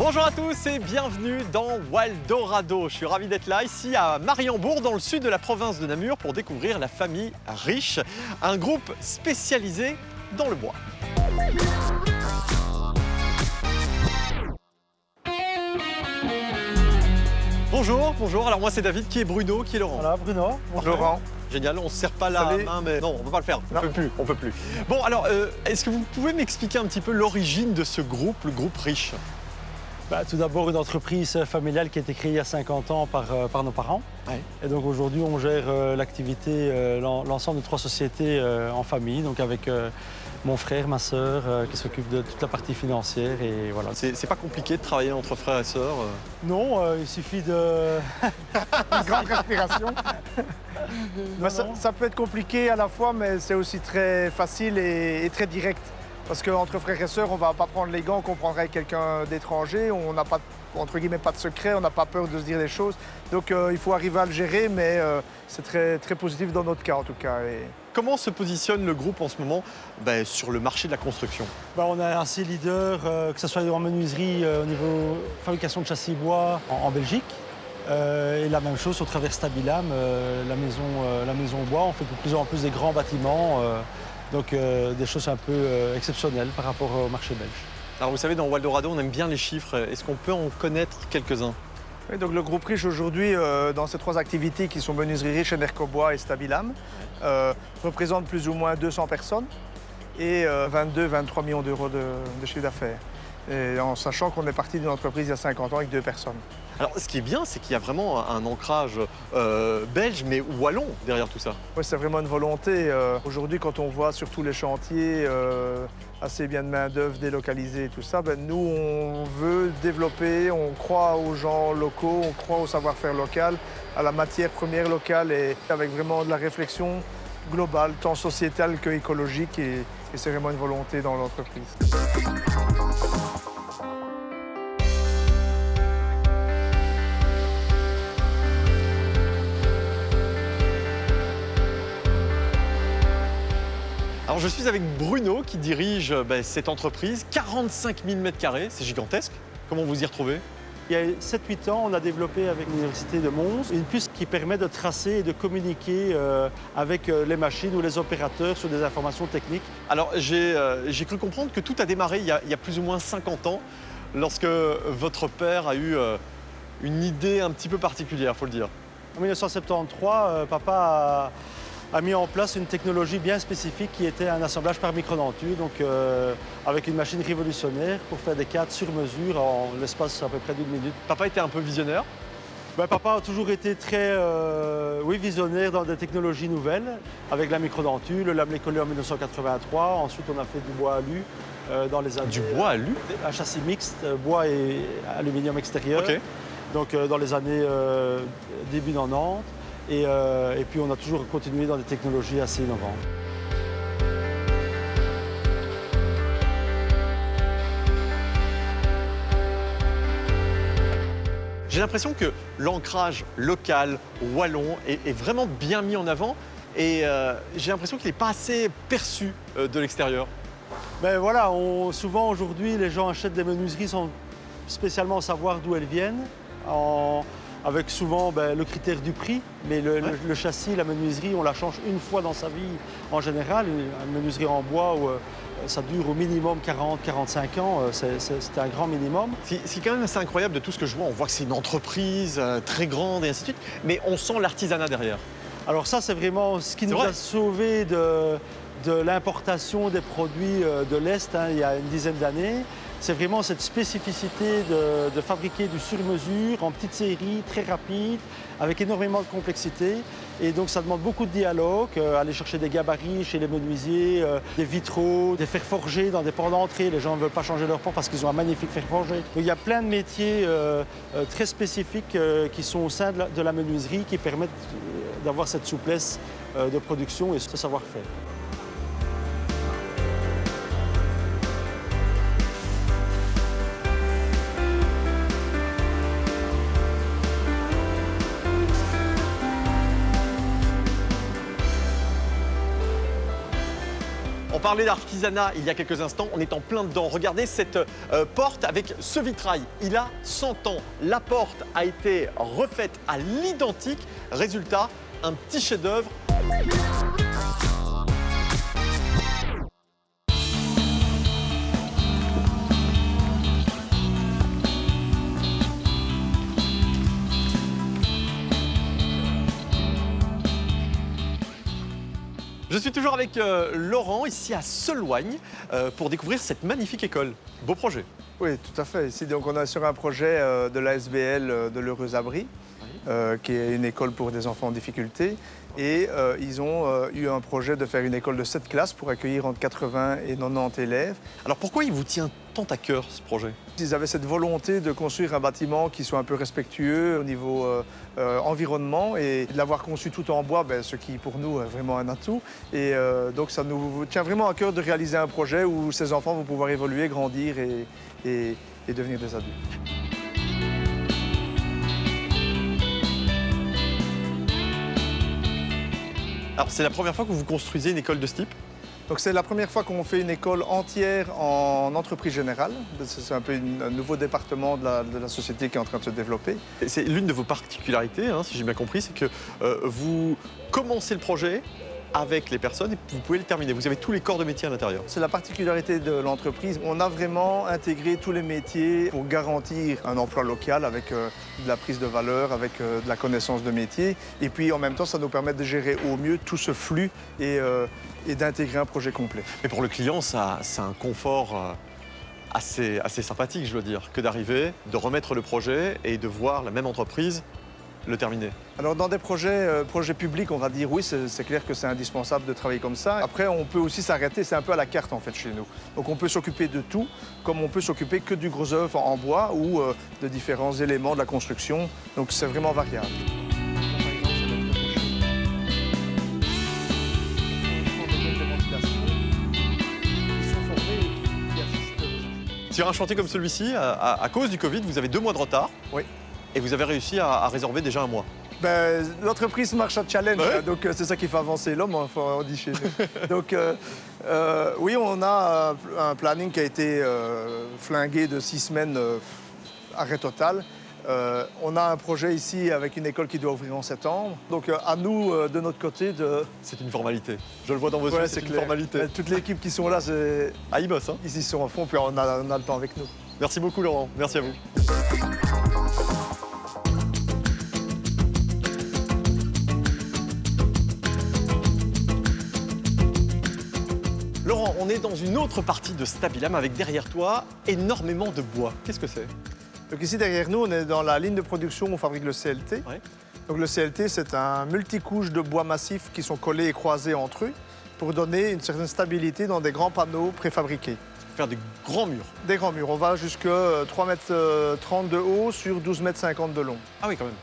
Bonjour à tous et bienvenue dans Waldorado. Je suis ravi d'être là, ici à Mariembourg, dans le sud de la province de Namur, pour découvrir la famille Riche, un groupe spécialisé dans le bois. Bonjour. Alors moi c'est David, qui est Bruno, qui est Laurent. Voilà, Bruno. Bonjour. Laurent. Génial, on ne se serre pas la Salut. main, mais non, on ne peut pas le faire, on peut plus. Bon alors, est-ce que vous pouvez m'expliquer un petit peu l'origine de ce groupe, le groupe Riche? Tout d'abord, une entreprise familiale qui a été créée il y a 50 ans par nos parents. Ouais. Et donc aujourd'hui, on gère l'activité, l'ensemble de 3 sociétés en famille, donc avec mon frère, ma sœur, qui s'occupe de toute la partie financière. Et voilà. C'est pas compliqué de travailler entre frères et sœurs? Non, il suffit de... Une grande respiration. Ça peut être compliqué à la fois, mais c'est aussi très facile et très direct. Parce qu'entre frères et sœurs, on ne va pas prendre les gants qu'on prendrait avec quelqu'un d'étranger. On n'a pas, entre guillemets, pas de secret, on n'a pas peur de se dire des choses. Donc il faut arriver à le gérer, mais c'est très, très positif dans notre cas en tout cas. Comment se positionne le groupe en ce moment sur le marché de la construction? On est assez leader, que ce soit en menuiserie au niveau fabrication de châssis bois en Belgique. Et la même chose au travers Stabilam, la maison bois. On fait de plus en plus des grands bâtiments. Donc des choses un peu exceptionnelles par rapport au marché belge. Alors vous savez, dans Waldorado, on aime bien les chiffres. Est-ce qu'on peut en connaître quelques-uns? Oui, donc le groupe Riche aujourd'hui, dans ces 3 activités qui sont menuiserie Riche, Enercobois et Stabilam, représente plus ou moins 200 personnes et 22-23 millions d'euros de chiffre d'affaires. Et en sachant qu'on est parti d'une entreprise il y a 50 ans avec 2 personnes. Alors ce qui est bien, c'est qu'il y a vraiment un ancrage belge, mais wallon derrière tout ça. Oui, c'est vraiment une volonté. Aujourd'hui, quand on voit sur tous les chantiers assez bien de main-d'œuvre délocalisée et tout ça, nous, on veut développer, on croit aux gens locaux, on croit au savoir-faire local, à la matière première locale et avec vraiment de la réflexion globale, tant sociétale qu'écologique. Et c'est vraiment une volonté dans l'entreprise. Alors je suis avec Bruno qui dirige cette entreprise, 45 000 m², c'est gigantesque. Comment vous y retrouvez? Il y a 7-8 ans, on a développé avec l'Université de Mons une puce qui permet de tracer et de communiquer avec les machines ou les opérateurs sur des informations techniques. Alors j'ai cru comprendre que tout a démarré il y a plus ou moins 50 ans, lorsque votre père a eu une idée un petit peu particulière, il faut le dire. En 1973, papa a mis en place une technologie bien spécifique qui était un assemblage par microdenture, donc avec une machine révolutionnaire pour faire des cadres sur mesure en l'espace à peu près d'1 minute. Papa était un peu visionnaire? Papa a toujours été très visionnaire dans des technologies nouvelles, avec la microdenture, le lamelé collé en 1983. Ensuite, on a fait du bois alu dans les années... Du bois alu? Un châssis mixte, bois et aluminium extérieur. Okay. Donc dans les années début 90. Et puis on a toujours continué dans des technologies assez innovantes. J'ai l'impression que l'ancrage local, wallon, est vraiment bien mis en avant et j'ai l'impression qu'il n'est pas assez perçu de l'extérieur. Voilà, souvent aujourd'hui les gens achètent des menuiseries sans spécialement savoir d'où elles viennent. Avec souvent le critère du prix, mais le châssis, la menuiserie, on la change une fois dans sa vie en général. Une menuiserie en bois, ça dure au minimum 40-45 ans, c'est un grand minimum. C'est quand même assez incroyable de tout ce que je vois. On voit que c'est une entreprise très grande et ainsi de suite, mais on sent l'artisanat derrière. Alors ça, c'est vraiment ce qui nous a sauvés de l'importation des produits de l'Est il y a une dizaine d'années. C'est vraiment cette spécificité de fabriquer du sur-mesure en petite série, très rapide, avec énormément de complexité. Et donc ça demande beaucoup de dialogue, aller chercher des gabarits chez les menuisiers, des vitraux, des fers forgés dans des ports d'entrée. Les gens ne veulent pas changer leur port parce qu'ils ont un magnifique fer forgé. Donc, il y a plein de métiers très spécifiques qui sont au sein de la menuiserie qui permettent d'avoir cette souplesse de production et ce savoir-faire. parlait d'artisanat il y a quelques instants, on est en plein dedans. Regardez cette porte avec ce vitrail. Il a 100 ans. La porte a été refaite à l'identique. Résultat, un petit chef-d'œuvre. Je suis toujours avec Laurent, ici à Seloigne, pour découvrir cette magnifique école. Beau projet. Oui, tout à fait. Ici, donc, on est sur un projet de l'ASBL de l'Heureux Abri, qui est une école pour des enfants en difficulté. Et ils ont eu un projet de faire une école de 7 classes pour accueillir entre 80 et 90 élèves. Alors pourquoi il vous tient tant à cœur ce projet? Ils avaient cette volonté de construire un bâtiment qui soit un peu respectueux au niveau environnement et de l'avoir conçu tout en bois, ce qui pour nous est vraiment un atout. Et donc ça nous tient vraiment à cœur de réaliser un projet où ces enfants vont pouvoir évoluer, grandir et devenir des adultes. Alors c'est la première fois que vous construisez une école de ce type? Donc c'est la première fois qu'on fait une école entière en entreprise générale. C'est un peu un nouveau département de la société qui est en train de se développer. C'est l'une de vos particularités, si j'ai bien compris, c'est que vous commencez le projet avec les personnes et vous pouvez le terminer. Vous avez tous les corps de métier à l'intérieur. C'est la particularité de l'entreprise. On a vraiment intégré tous les métiers pour garantir un emploi local avec de la prise de valeur, avec de la connaissance de métier. Et puis en même temps, ça nous permet de gérer au mieux tout ce flux et d'intégrer un projet complet. Mais pour le client, c'est un confort assez sympathique, je dois dire, que d'arriver, de remettre le projet et de voir la même entreprise le terminer. Alors dans des projets publics, on va dire oui, c'est clair que c'est indispensable de travailler comme ça. Après, on peut aussi s'arrêter, c'est un peu à la carte en fait chez nous. Donc on peut s'occuper de tout, comme on peut s'occuper que du gros œuvre en bois ou de différents éléments de la construction. Donc c'est vraiment variable. Sur un chantier comme celui-ci, à cause du Covid, vous avez 2 mois de retard. Oui. Et vous avez réussi à résorber déjà un mois. L'entreprise marche à challenge, ouais. Donc c'est ça qui fait avancer l'homme, on dit chez nous. Donc oui, on a un planning qui a été flingué de 6 semaines, arrêt total. On a un projet ici avec une école qui doit ouvrir en septembre. Donc à nous, de notre côté, de... C'est une formalité. Je le vois dans vos yeux, c'est une formalité. Toute l'équipe qui sont là, ils bossent. Ils y sont à fond, puis on a le temps avec nous. Merci beaucoup Laurent, merci à vous. Laurent, on est dans une autre partie de Stabilam avec derrière toi énormément de bois. Qu'est-ce que c'est? Donc ici derrière nous, on est dans la ligne de production où on fabrique le CLT. Ouais. Donc le CLT, c'est un multicouche de bois massif qui sont collés et croisés entre eux pour donner une certaine stabilité dans des grands panneaux préfabriqués. Faire des grands murs. Des grands murs. On va jusqu'à 3,30 m de haut sur 12,50 m de long. Ah oui, quand même.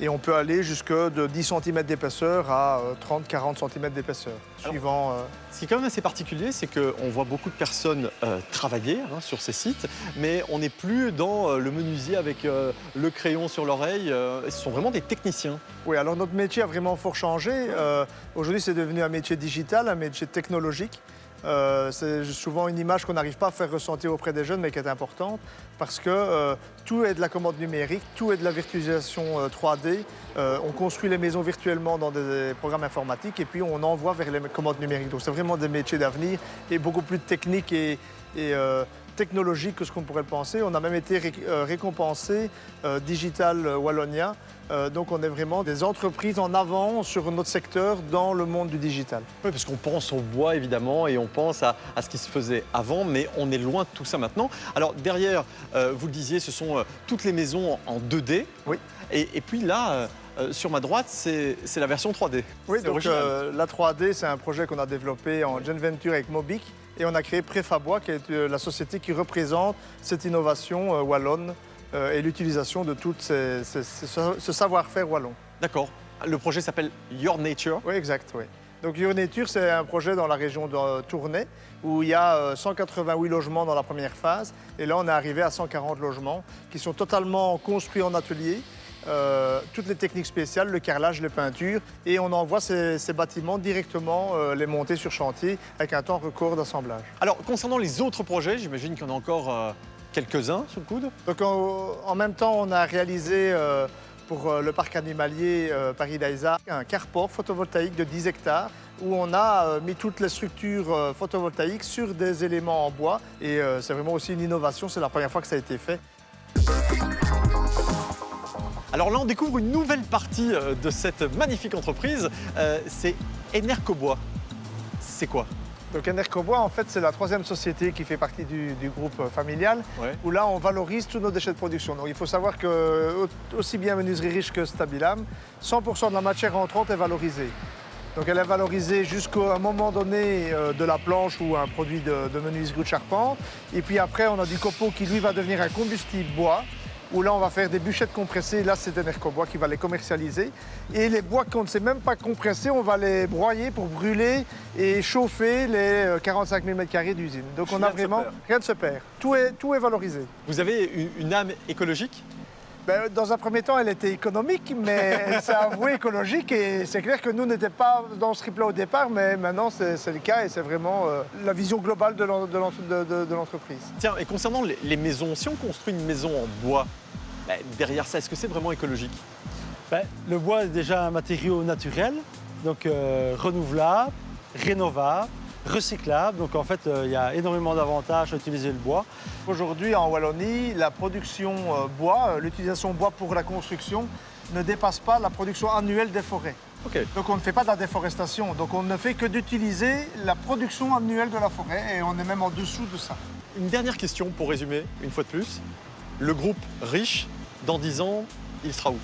Et on peut aller jusque de 10 cm d'épaisseur à 30-40 cm d'épaisseur, suivant... Ce qui est quand même assez particulier, c'est qu'on voit beaucoup de personnes travailler sur ces sites, mais on n'est plus dans le menuisier avec le crayon sur l'oreille. Ce sont vraiment des techniciens. Oui, alors notre métier a vraiment fort changé. Aujourd'hui, c'est devenu un métier digital, un métier technologique. C'est souvent une image qu'on n'arrive pas à faire ressentir auprès des jeunes, mais qui est importante, parce que tout est de la commande numérique, tout est de la virtualisation 3D. On construit les maisons virtuellement dans des programmes informatiques et puis on envoie vers les commandes numériques. Donc c'est vraiment des métiers d'avenir et beaucoup plus techniques et technologiques que ce qu'on pourrait le penser. On a même été récompensé Digital Wallonia. Donc on est vraiment des entreprises en avant sur notre secteur dans le monde du digital. Oui, parce qu'on pense au bois évidemment et on pense à ce qui se faisait avant, mais on est loin de tout ça maintenant. Alors derrière, vous le disiez, ce sont toutes les maisons en 2D. Oui. Et puis là, sur ma droite, c'est la version 3D. Oui, donc la 3D, c'est un projet qu'on a développé en joint venture avec Mobic. Et on a créé Préfabois, qui est la société qui représente cette innovation wallonne et l'utilisation de tout ce savoir-faire wallon. D'accord. Le projet s'appelle Your Nature. Oui, exact, oui. Donc Your Nature, c'est un projet dans la région de Tournai, où il y a 188 logements dans la première phase. Et là, on est arrivé à 140 logements qui sont totalement construits en atelier, toutes les techniques spéciales, le carrelage, les peintures, et on envoie ces bâtiments directement les monter sur chantier avec un temps record d'assemblage. Alors, concernant les autres projets, j'imagine qu'il y en a encore quelques-uns sous le coude. Donc en même temps, on a réalisé pour le parc animalier Paris-Daïsa un carport photovoltaïque de 10 hectares où on a mis toutes les structures photovoltaïques sur des éléments en bois. Et c'est vraiment aussi une innovation, c'est la première fois que ça a été fait. Alors là, on découvre une nouvelle partie de cette magnifique entreprise, c'est Enercobois. C'est quoi? Donc Enercobois, en fait, c'est la troisième société qui fait partie du groupe familial, où là, on valorise tous nos déchets de production. Donc il faut savoir que, aussi bien Menuiserie Riche que Stabilam, 100% de la matière entrante est valorisée. Donc elle est valorisée jusqu'à un moment donné de la planche ou un produit de menuiserie ou de charpente. Et puis après, on a du copeau qui, lui, va devenir un combustible bois, où là, on va faire des bûchettes compressées. Là, c'est Enercobois qui va les commercialiser. Et les bois qu'on ne sait même pas compresser, on va les broyer pour brûler et chauffer les 45 000 m² d'usine. Donc on a vraiment... Rien ne se perd. Tout est valorisé. Vous avez une âme écologique? Ben, dans un premier temps, elle était économique, mais elle s'est avouée écologique. Et c'est clair que nous n'étions pas dans ce trip-là au départ, mais maintenant, c'est le cas et c'est vraiment la vision globale de l'entreprise. Tiens, et concernant les maisons, si on construit une maison en bois, ben, derrière ça, est-ce que c'est vraiment écologique? Le bois est déjà un matériau naturel, donc renouvelable, rénovable, recyclable. Donc en fait, il y a énormément d'avantages à utiliser le bois. Aujourd'hui, en Wallonie, la production bois, l'utilisation bois pour la construction ne dépasse pas la production annuelle des forêts. Okay. Donc on ne fait pas de la déforestation. Donc on ne fait que d'utiliser la production annuelle de la forêt et on est même en dessous de ça. Une dernière question pour résumer, une fois de plus. Le groupe Riche, dans 10 ans, il sera où?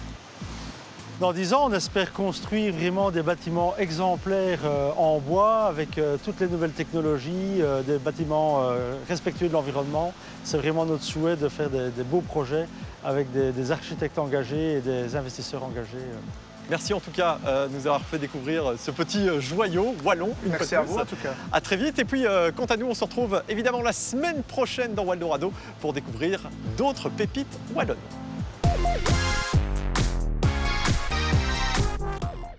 Dans 10 ans, on espère construire vraiment des bâtiments exemplaires en bois avec toutes les nouvelles technologies, des bâtiments respectueux de l'environnement. C'est vraiment notre souhait de faire des beaux projets avec des architectes engagés et des investisseurs engagés. Merci en tout cas de nous avoir fait découvrir ce petit joyau wallon. Merci à vous en tout cas. À très vite. Et puis quant à nous, on se retrouve évidemment la semaine prochaine dans Waldorado pour découvrir d'autres pépites wallonnes.